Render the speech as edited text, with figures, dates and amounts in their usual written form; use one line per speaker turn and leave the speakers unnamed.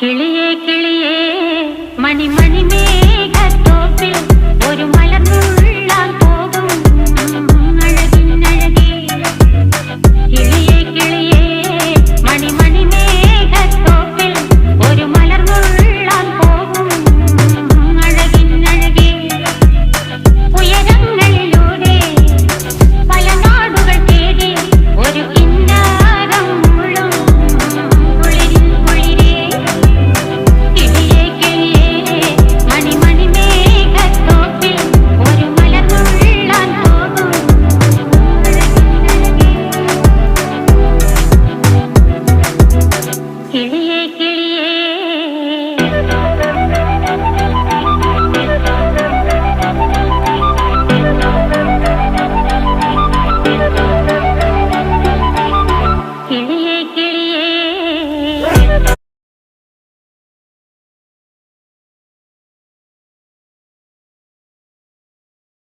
കിളിയേ കിളിയേ മണിമണി മേഘത്തോപ്പിൽ ഒരു മലർന്നുള്ളാൻ പോകും അഴകിനഴകേ. കിളിയേ കിളിയേ മണിമണി മേഘത്തോപ്പിൽ ഒരു മലർന്നുള്ളാൻ പോകും അഴകിനഴകേ. ഉയരങ്ങളിലൂടെ പല നാടുകൾ തേടി ഒരു കിന്നാരം മുള്ളും കുളിരിൻ കുളിരേ. കിളിയേ കിളിയേ മണിമണി മേഘത്തോപ്പിൽ ഒരു മലർന്നുള്ളാൻ പോകും അഴകിനഴകേ. കിളിയേ